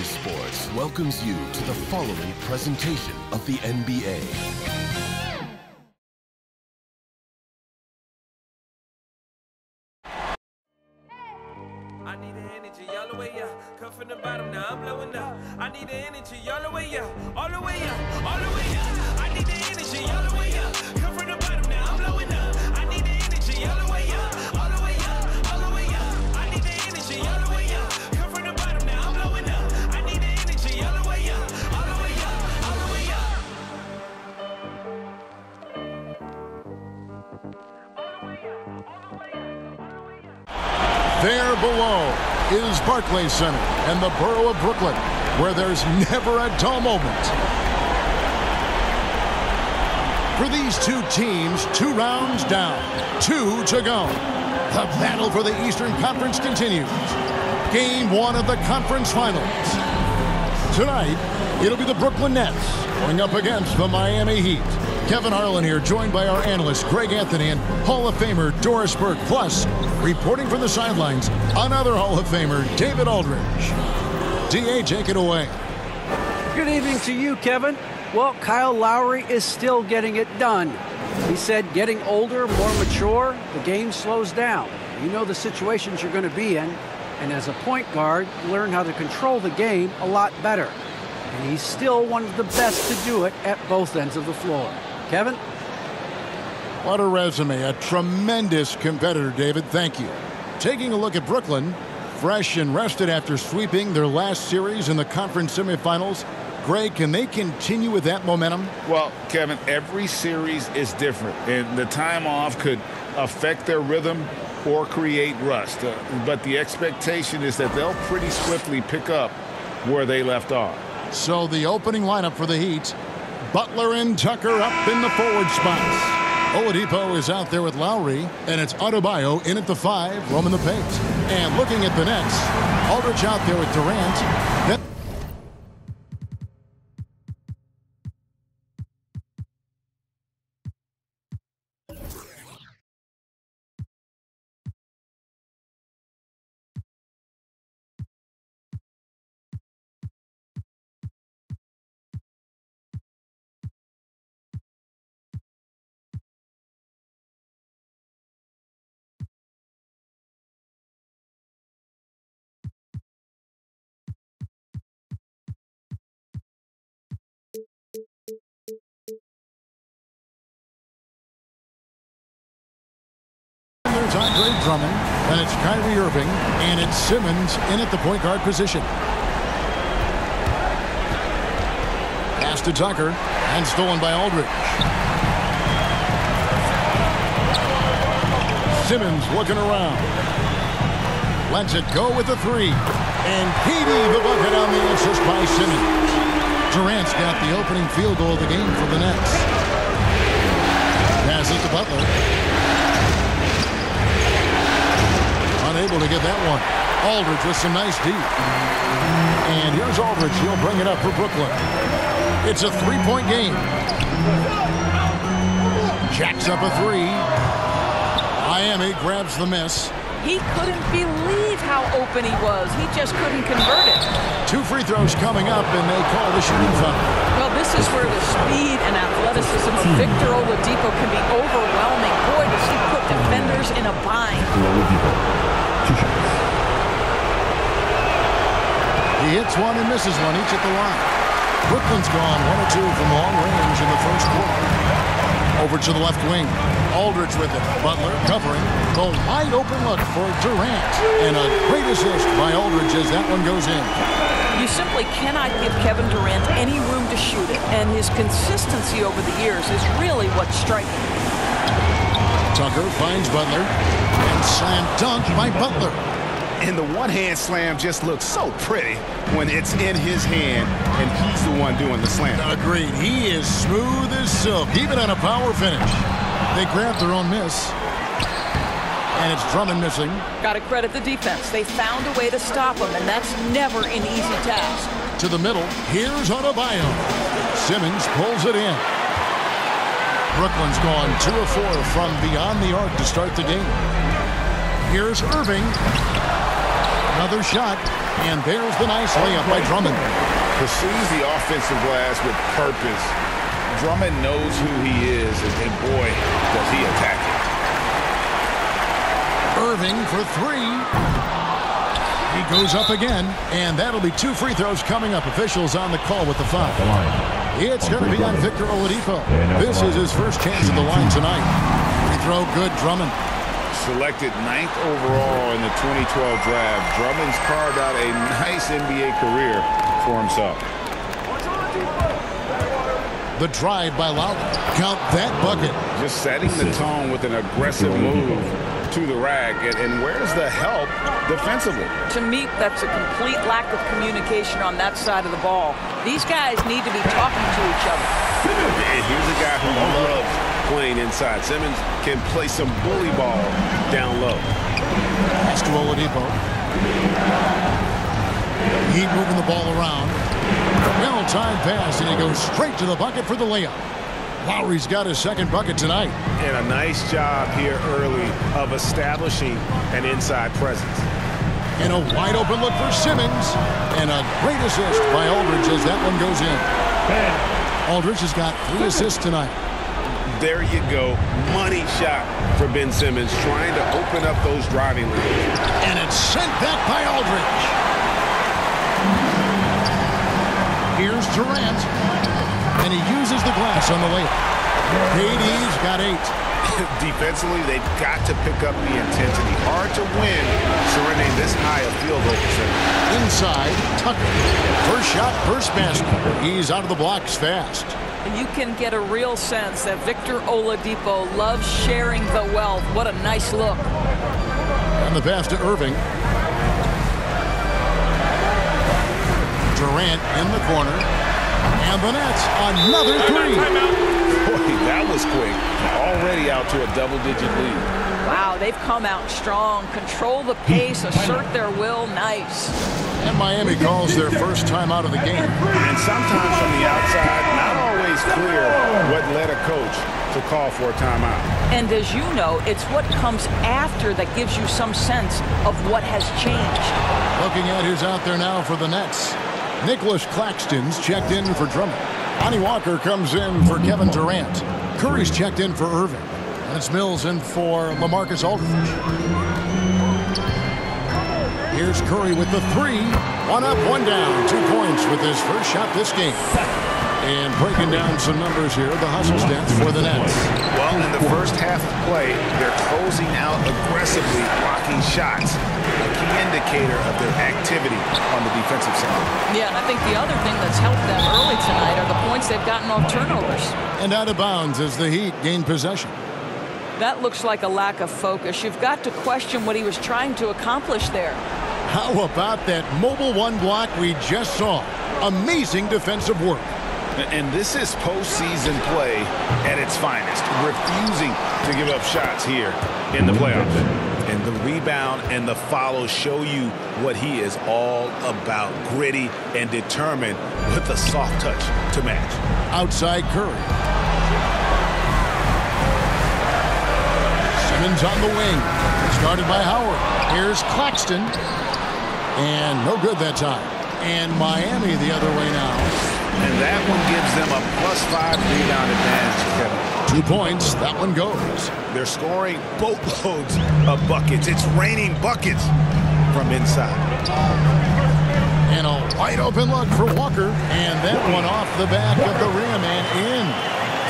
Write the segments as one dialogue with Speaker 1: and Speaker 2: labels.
Speaker 1: EA Sports welcomes you to the following presentation of the NBA.
Speaker 2: I need the energy all the way up. Come from the bottom, now I'm blowing up. I need the energy all the way up, all the way up, all the way up. I need the energy all the way up. Come from the bottom, now I'm blowing up. I need the energy all the way up, all the way up, all the way up. I need the energy all the way up. Come from the bottom, now I'm blowing up. I need the energy all the way up, all the way up, all the way up.
Speaker 3: There below is Barclays Center and the borough of Brooklyn, where there's never a dull moment. For these two teams, 2 rounds down, 2 to go. The battle for the Eastern Conference continues. Game 1 of the conference finals. Tonight, it'll be the Brooklyn Nets going up against the Miami Heat. Kevin Harlan here, joined by our analyst, Greg Anthony, and Hall of Famer Doris Burke. Plus, reporting from the sidelines, another Hall of Famer, David Aldridge. D.A., take it away.
Speaker 4: Good evening to you, Kevin. Well, Kyle Lowry is still getting it done. He said getting older, more mature, the game slows down. You know the situations you're going to be in, and as a point guard, learn how to control the game a lot better. And he's still one of the best to do it at both ends of the floor. Kevin?
Speaker 3: What a resume. A tremendous competitor, David. Thank you. Taking a look at Brooklyn, fresh and rested after sweeping their last series in the conference semifinals. Greg, can they continue with that momentum?
Speaker 5: Well, Kevin, every series is different, and the time off could affect their rhythm or create rust. But the expectation is that they'll pretty swiftly pick up where they left off.
Speaker 3: So the opening lineup for the Heat, Butler and Tucker up in the forward spots. Oladipo is out there with Lowry, and it's Adebayo in at the 5, roaming the paint. And looking at the Nets, Aldridge out there with Durant. There's Andre Drummond, and it's Kyrie Irving, and it's Simmons in at the point guard position. Pass to Tucker, and stolen by Aldridge. Simmons looking around. Lets it go with the 3. And Petey the bucket on the assist by Simmons. Durant's got the opening field goal of the game for the Nets. Pass it to Butler. Unable to get that one. Aldridge with some nice deep. And here's Aldridge. He'll bring it up for Brooklyn. It's a 3-point game. Jacks up a 3. Miami grabs the miss.
Speaker 6: He couldn't believe how open he was. He just couldn't convert it.
Speaker 3: 2 free throws coming up, and they call the shooting foul.
Speaker 6: Well, this is where the speed and athleticism of Victor Oladipo can be overwhelming. Boy, does he put defenders in a bind.
Speaker 3: He hits one and misses one, each at the line. Brooklyn's gone 1 or 2 from long range in the first quarter. Over to the left wing. Aldridge with it. Butler covering. The wide open look for Durant. And a great assist by Aldridge as that one goes in.
Speaker 6: You simply cannot give Kevin Durant any room to shoot it. And his consistency over the years is really what's striking.
Speaker 3: Tucker finds Butler. And slam dunk by Butler.
Speaker 5: And the one-hand slam just looks so pretty when it's in his hand and he's the one doing the slam.
Speaker 3: Agreed. He is smooth as silk, even on a power finish. They grab their own miss. And it's Drummond missing.
Speaker 6: Got to credit the defense. They found a way to stop him, and that's never an easy task.
Speaker 3: To the middle. Here's Adebayo. Simmons pulls it in. Brooklyn's gone 2 of 4 from beyond the arc to start the game. Here's Irving. Another shot. And there's the nice layup by Drummond.
Speaker 5: Pursues the offensive glass with purpose. Drummond knows who he is, and boy, does he attack it.
Speaker 3: Irving for three. He goes up again, and that'll be 2 free throws coming up. Officials on the call with the foul. It's going to be on Victor Oladipo. This is his first chance at the line tonight. Free throw good, Drummond.
Speaker 5: Selected 9th overall in the 2012 draft, Drummond's carved out a nice NBA career for himself.
Speaker 3: The drive by Lowry. Count that bucket.
Speaker 5: Just setting the tone with an aggressive move to the rack. And where's the help defensively?
Speaker 6: To me, that's a complete lack of communication on that side of the ball. These guys need to be talking to each other.
Speaker 7: And here's a guy who loves playing inside. Simmons can play some bully ball down low.
Speaker 3: Pass to Oladipo. Heat moving the ball around. Well-timed pass, and he goes straight to the bucket for the layup. Lowry's got his second bucket tonight.
Speaker 7: And a nice job here early of establishing an inside presence.
Speaker 3: And a wide-open look for Simmons. And a great assist by Aldridge as that one goes in. Aldridge has got 3 assists tonight.
Speaker 7: There you go. Money shot for Ben Simmons, trying to open up those driving lanes.
Speaker 3: And it's sent back by Aldridge. Here's Durant. And he uses the glass on the layup. KD's got 8.
Speaker 7: Defensively, they've got to pick up the intensity. Hard to win surrendering this high a field goal percentage.
Speaker 3: Inside, Tucker. First shot, first basket. He's out of the blocks fast.
Speaker 6: And you can get a real sense that Victor Oladipo loves sharing the wealth. What a nice look.
Speaker 3: And the pass to Irving. Durant in the corner. And the Nets, another 3.
Speaker 7: Boy, that was quick. Already out to a double-digit lead.
Speaker 6: Wow, they've come out strong. Control the pace, assert their will. Nice.
Speaker 3: And Miami calls their first time out of the game.
Speaker 7: And sometimes from the outside, not always clear what led a coach to call for a timeout.
Speaker 6: And as you know, it's what comes after that gives you some sense of what has changed.
Speaker 3: Looking at who's out there now for the Nets. Nicholas Claxton's checked in for Drummond. Lonnie Walker comes in for Kevin Durant. Curry's checked in for Irving. And it's Mills in for LaMarcus Aldridge. Here's Curry with the 3. 1 up, 1 down. 2 points with his first shot this game. And breaking down some numbers here, the hustle stats for the Nets.
Speaker 7: Well, in the first half of play, they're closing out aggressively, blocking shots. A key indicator of their activity on the defensive side.
Speaker 6: Yeah, and I think the other thing that's helped them early tonight are the points they've gotten off turnovers. And
Speaker 3: out of bounds as the Heat gain possession.
Speaker 6: That looks like a lack of focus. You've got to question what he was trying to accomplish there.
Speaker 3: How about that mobile 1 block we just saw? Amazing defensive work.
Speaker 5: And this is postseason play at its finest, refusing to give up shots here in the playoffs. And the rebound and the follow show you what he is all about. Gritty and determined with a soft touch to match.
Speaker 3: Outside Curry. Simmons on the wing. Started by Howard. Here's Claxton. And no good that time. And Miami the other way now.
Speaker 5: And that one gives them a +5 rebound advantage, Kevin.
Speaker 3: 2 points. That one goes.
Speaker 5: They're scoring boatloads of buckets. It's raining buckets from inside.
Speaker 3: And a wide open look for Walker. And that one off the back of the rim and in.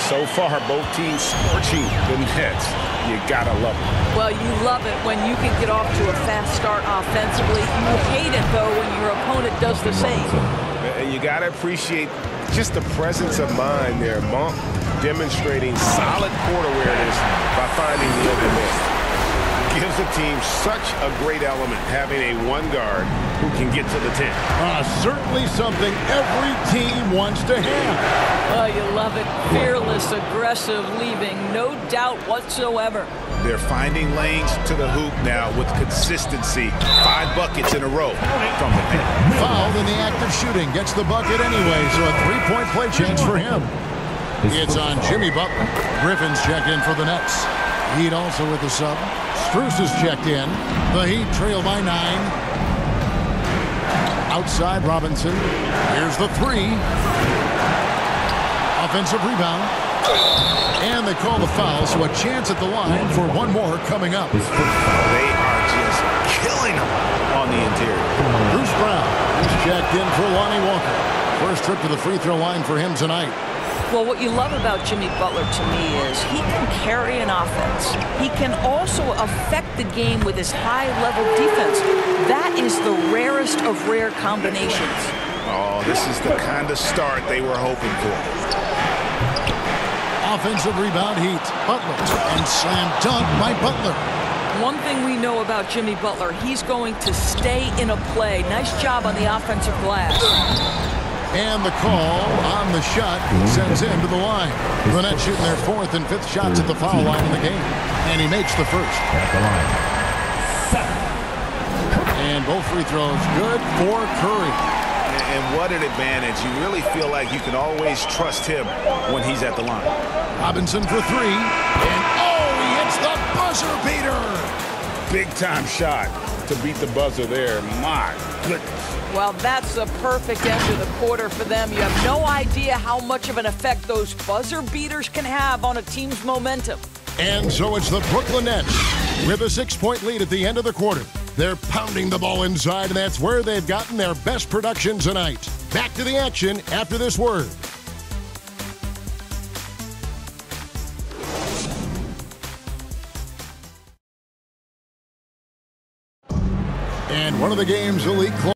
Speaker 5: So far, both teams scorching the Nets. You gotta love it.
Speaker 6: Well, you love it when you can get off to a fast start offensively. You hate it, though, when your opponent does the same.
Speaker 7: And you gotta appreciate just the presence of mind there. Monk demonstrating solid court awareness by finding the open man. Gives the team such a great element having a 1 guard who can get to the 10.
Speaker 3: Certainly something every team wants to have.
Speaker 6: Oh, you love it. Fearless, aggressive, leaving no doubt whatsoever.
Speaker 5: They're finding lanes to the hoop now with consistency. 5 buckets in a row from the pen.
Speaker 3: Fouled in the act of shooting. Gets the bucket anyway, so a 3-point play chance for him. It's on Jimmy Butler. Griffin's checked in for the Nets. Heat also with the sub. Strus is checked in. The Heat trail by 9. Outside Robinson. Here's the three. Offensive rebound. And they call the foul, so a chance at the line for one more coming up.
Speaker 5: They are just killing them on the interior.
Speaker 3: Bruce Brown is checked in for Lonnie Walker. First trip to the free throw line for him tonight.
Speaker 6: Well, what you love about Jimmy Butler to me is he can carry an offense. He can also affect the game with his high-level defense. That is the rarest of rare combinations.
Speaker 5: Oh, this is the kind of start they were hoping for.
Speaker 3: Offensive rebound Heat. Butler. And slam dunk by Butler.
Speaker 6: One thing we know about Jimmy Butler, he's going to stay in a play. Nice job on the offensive glass.
Speaker 3: And the call on the shot sends him to the line. The Nets shooting their fourth and fifth shots at the foul line in the game. And he makes the first.
Speaker 8: At the line.
Speaker 3: And both free throws good for Curry.
Speaker 5: And what an advantage. You really feel like you can always trust him when he's at the line.
Speaker 3: Robinson for three. And oh, he hits the buzzer beater.
Speaker 5: Big-time shot to beat the buzzer there. My goodness.
Speaker 6: Well, that's the perfect end to the quarter for them. You have no idea how much of an effect those buzzer beaters can have on a team's momentum.
Speaker 3: And so it's the Brooklyn Nets with a 6-point lead at the end of the quarter. They're pounding the ball inside, and that's where they've gotten their best production tonight. Back to the action after this word. And one of the game's elite